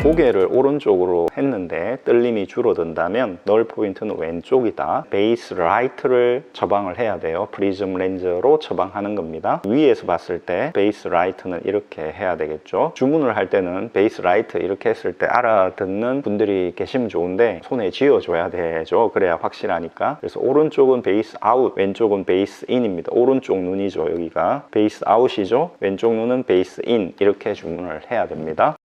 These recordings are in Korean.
고개를 오른쪽으로 했는데 떨림이 줄어든다면 널 포인트는 왼쪽이다. 베이스 라이트를 처방을 해야 돼요. 프리즘 렌즈로 처방하는 겁니다. 위에서 봤을 때 베이스 라이트는 이렇게 해야 되겠죠. 주문을 할 때는 베이스 라이트 이렇게 했을 때 알아듣는 분들이 계시면 좋은데 손에 쥐어줘야 되죠. 그래야 확실하니까. 그래서 오른쪽은 베이스 아웃, 왼쪽은 베이스 인입니다. 오른쪽 눈이죠. 여기가 베이스 아웃이죠. 왼쪽 눈은 베이스 인, 이렇게 주문을 해야 됩니다.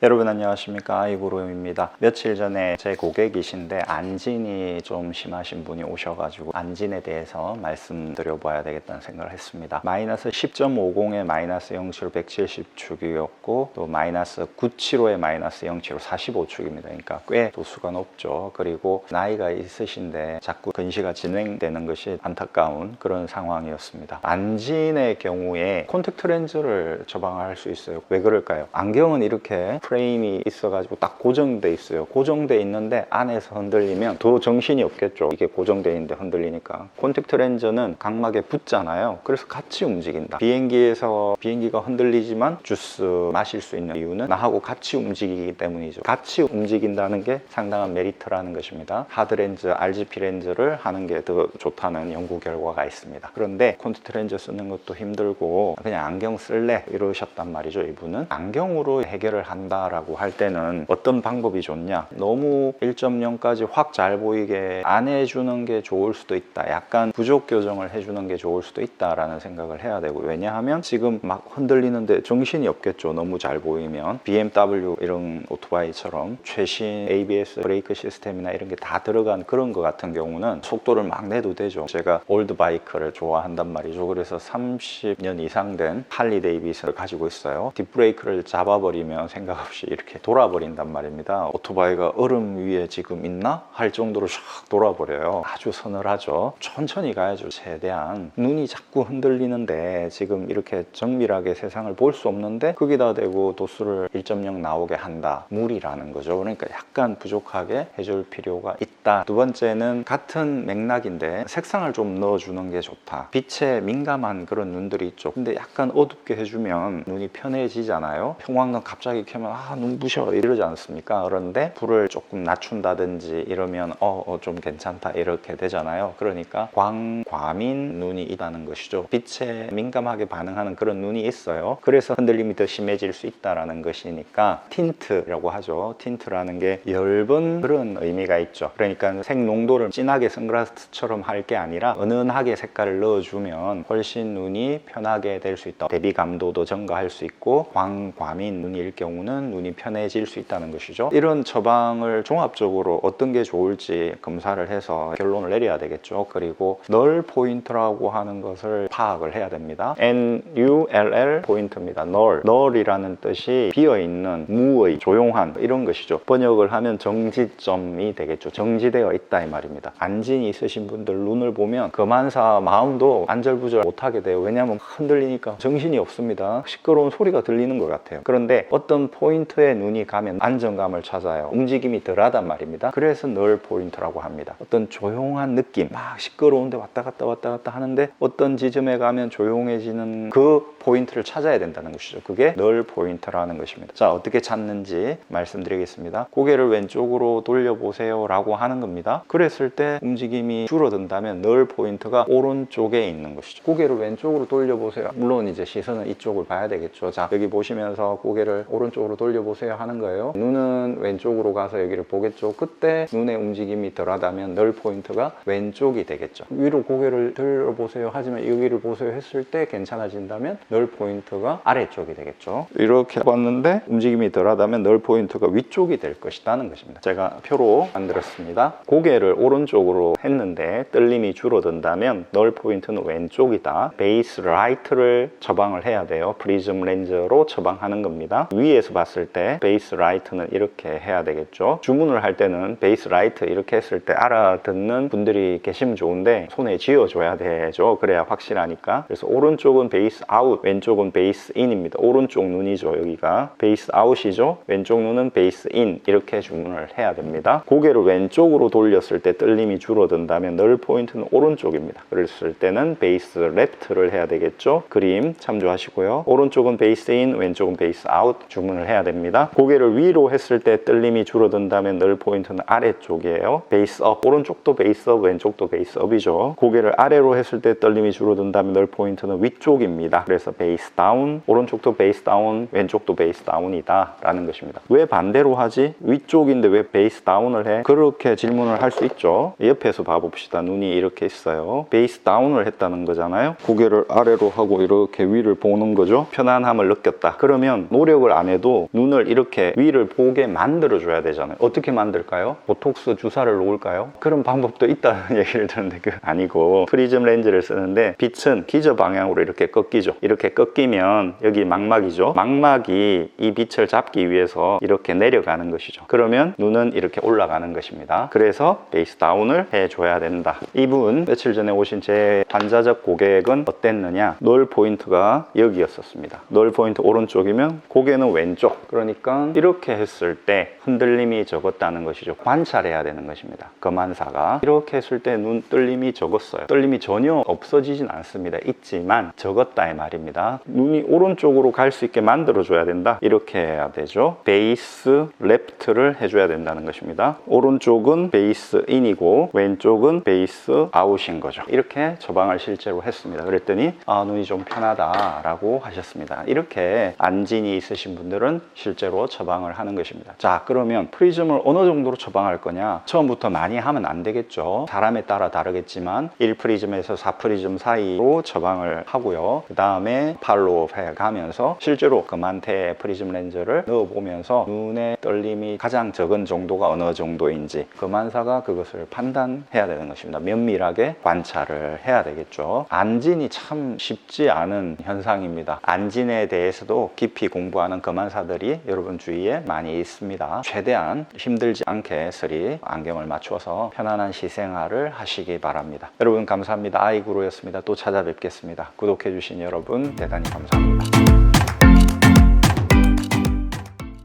여러분 안녕하십니까, 아이구름입니다. 며칠 전에 제 고객이신데 안진이 좀 심하신 분이 오셔가지고 안진에 대해서 말씀드려 봐야 되겠다는 생각을 했습니다. 마이너스 10.50에 마이너스 0.75 170축이었고 또 마이너스 975에 마이너스 0.75 45축입니다. 그러니까 꽤 도수가 높죠. 그리고 나이가 있으신데 자꾸 근시가 진행되는 것이 안타까운 그런 상황이었습니다. 안진의 경우에 콘택트 렌즈를 처방할 수 있어요. 왜 그럴까요? 안경은 이렇게 프레임이 있어가지고 딱 고정돼 있어요. 고정돼 있는데 안에서 흔들리면 더 정신이 없겠죠. 이게 고정돼 있는데 흔들리니까. 콘택트 렌즈는 각막에 붙잖아요. 그래서 같이 움직인다. 비행기가 흔들리지만 주스 마실 수 있는 이유는 나하고 같이 움직이기 때문이죠. 같이 움직인다는 게 상당한 메리트라는 것입니다. 하드 렌즈, RGP 렌즈를 하는 게 더 좋다는 연구 결과가 있습니다. 그런데 콘택트 렌즈 쓰는 것도 힘들고 그냥 안경 쓸래 이러셨단 말이죠. 이분은 안경으로 해결을 한다라고 할 때는 어떤 방법이 좋냐, 너무 1.0까지 확 잘 보이게 안 해주는 게 좋을 수도 있다. 약간 부족 교정을 해주는 게 좋을 수도 있다라는 생각을 해야 되고, 왜냐하면 지금 막 흔들리는데 정신이 없겠죠. 너무 잘 보이면. BMW 이런 오토바이처럼 최신 ABS 브레이크 시스템이나 이런 게 다 들어간 그런 거 같은 경우는 속도를 막 내도 되죠. 제가 올드 바이크를 좋아한단 말이죠. 그래서 30년 이상 된 할리 데이비슨을 가지고 있어요. 뒷브레이크를 잡아버리면 생각 없이 이렇게 돌아버린단 말입니다. 오토바이가 얼음 위에 지금 있나? 할 정도로 샥 돌아버려요. 아주 서늘하죠. 천천히 가야죠. 최대한. 눈이 자꾸 흔들리는데 지금 이렇게 정밀하게 세상을 볼 수 없는데 거기다 대고 도수를 1.0 나오게 한다. 무리라는 거죠. 그러니까 약간 부족하게 해줄 필요가 있다. 두 번째는 같은 맥락인데 색상을 좀 넣어주는 게 좋다. 빛에 민감한 그런 눈들이 있죠. 근데 약간 어둡게 해주면 눈이 편해지잖아요. 형광등 갑자기 켜면 눈부셔 이러지 않습니까? 그런데 불을 조금 낮춘다든지 이러면 좀 괜찮다 이렇게 되잖아요. 그러니까 광과민 눈이 있다는 것이죠. 빛에 민감하게 반응하는 그런 눈이 있어요. 그래서 흔들림이 더 심해질 수 있다는 것이니까 틴트라고 하죠. 틴트라는 게 엷은 그런 의미가 있죠. 그러니까 색 농도를 진하게 선글라스처럼 할 게 아니라 은은하게 색깔을 넣어주면 훨씬 눈이 편하게 될 수 있다. 대비 감도도 증가할 수 있고 광과민 눈일 경우는 눈이 편해질 수 있다는 것이죠. 이런 처방을 종합적으로 어떤 게 좋을지 검사를 해서 결론을 내려야 되겠죠. 그리고 널 포인트라고 하는 것을 파악을 해야 됩니다. NULL 포인트입니다. 널이라는 뜻이 비어있는, 무의, 조용한 이런 것이죠. 번역을 하면 정지점이 되겠죠. 정지되어 있다 이 말입니다. 안진이 있으신 분들 눈을 보면 그만사 마음도 안절부절 못하게 돼요. 왜냐하면 흔들리니까 정신이 없습니다. 시끄러운 소리가 들리는 것 같아요. 그런데 어떤 포인트에 눈이 가면 안정감을 찾아요. 움직임이 덜하단 말입니다. 그래서 널 포인트라고 합니다. 어떤 조용한 느낌, 막 시끄러운데 왔다 갔다 하는데 어떤 지점에 가면 조용해지는 그 포인트를 찾아야 된다는 것이죠. 그게 널 포인트라는 것입니다. 자, 어떻게 찾는지 말씀드리겠습니다. 고개를 왼쪽으로 돌려보세요 라고 하는 겁니다. 그랬을 때 움직임이 줄어든다면 널 포인트가 오른쪽에 있는 것이죠. 고개를 왼쪽으로 돌려보세요. 물론 이제 시선은 이쪽을 봐야 되겠죠. 자, 여기 보시면서 고개를 오른쪽으로 돌려보세요 하는 거예요. 눈은 왼쪽으로 가서 여기를 보겠죠. 그때 눈의 움직임이 덜하다면 널 포인트가 왼쪽이 되겠죠. 위로 고개를 들어보세요 하지만 여기를 보세요 했을 때 괜찮아진다면 널 포인트가 아래쪽이 되겠죠. 이렇게 봤는데 움직임이 덜하다면 널 포인트가 위쪽이 될 것이라는 것입니다. 제가 표로 만들었습니다. 고개를 오른쪽으로 했는데 떨림이 줄어든다면 널 포인트는 왼쪽이다. 베이스 라이트를 처방을 해야 돼요. 프리즘 렌즈로 처방하는 겁니다. 위에서 봤을 때 베이스 라이트는 이렇게 해야 되겠죠. 주문을 할 때는 베이스 라이트 이렇게 했을 때 알아듣는 분들이 계시면 좋은데 손에 쥐어줘야 되죠. 그래야 확실하니까. 그래서 오른쪽은 베이스 아웃, 왼쪽은 베이스 인입니다. 오른쪽 눈이죠. 여기가 베이스 아웃이죠. 왼쪽 눈은 베이스 인, 이렇게 주문을 해야 됩니다. 고개를 왼쪽으로 돌렸을 때 떨림이 줄어든다면 널 포인트는 오른쪽입니다. 그랬을 때는 베이스 레프트를 해야 되겠죠. 그림 참조하시고요. 오른쪽은 베이스 인, 왼쪽은 베이스 아웃 주문을 해야 해야 됩니다. 고개를 위로 했을 때 떨림이 줄어든다면 널 포인트는 아래쪽이에요. 베이스 업, 오른쪽도 베이스 업, 왼쪽도 베이스 업이죠. 고개를 아래로 했을 때 떨림이 줄어든다면 널 포인트는 위쪽입니다. 그래서 베이스 다운, 오른쪽도 베이스 다운, 왼쪽도 베이스 다운이다 라는 것입니다. 왜 반대로 하지? 위쪽인데 왜 베이스 다운을 해? 그렇게 질문을 할 수 있죠. 옆에서 봐봅시다. 눈이 이렇게 있어요. 베이스 다운을 했다는 거잖아요. 고개를 아래로 하고 이렇게 위를 보는 거죠. 편안함을 느꼈다. 그러면 노력을 안 해도 눈을 이렇게 위를 보게 만들어줘야 되잖아요. 어떻게 만들까요? 보톡스 주사를 놓을까요? 그런 방법도 있다는 얘기를 들었는데 그 아니고 프리즘 렌즈를 쓰는데 빛은 기저 방향으로 이렇게 꺾이죠. 이렇게 꺾이면 여기 망막이죠. 망막이 이 빛을 잡기 위해서 이렇게 내려가는 것이죠. 그러면 눈은 이렇게 올라가는 것입니다. 그래서 베이스 다운을 해줘야 된다. 이분 며칠 전에 오신 제 환자적 고객은 어땠느냐? 널 포인트가 여기였었습니다. 널 포인트 오른쪽이면 고개는 왼쪽. 그러니까 이렇게 했을 때 흔들림이 적었다는 것이죠. 관찰해야 되는 것입니다. 검안사가 이렇게 했을 때 눈 떨림이 적었어요. 떨림이 전혀 없어지진 않습니다. 있지만 적었다 이 말입니다. 눈이 오른쪽으로 갈 수 있게 만들어줘야 된다. 이렇게 해야 되죠. 베이스 레프트를 해줘야 된다는 것입니다. 오른쪽은 베이스 인이고 왼쪽은 베이스 아웃인 거죠. 이렇게 처방을 실제로 했습니다. 그랬더니 눈이 좀 편하다라고 하셨습니다. 이렇게 안진이 있으신 분들은 실제로 처방을 하는 것입니다. 자, 그러면 프리즘을 어느 정도로 처방할 거냐? 처음부터 많이 하면 안 되겠죠. 사람에 따라 다르겠지만 1프리즘에서 4프리즘 사이로 처방을 하고요. 그 다음에 팔로우업 해가면서 실제로 금한테 프리즘 렌즈를 넣어보면서 눈의 떨림이 가장 적은 정도가 어느 정도인지 금한사가 그것을 판단해야 되는 것입니다. 면밀하게 관찰을 해야 되겠죠. 안진이 참 쉽지 않은 현상입니다. 안진에 대해서도 깊이 공부하는 금한사들이 여러분 주위에 많이 있습니다. 최대한 힘들지 않게 스리 안경을 맞춰서 편안한 시생활을 하시기 바랍니다. 여러분 감사합니다. 아이구루였습니다. 또 찾아뵙겠습니다. 구독해주신 여러분 대단히 감사합니다.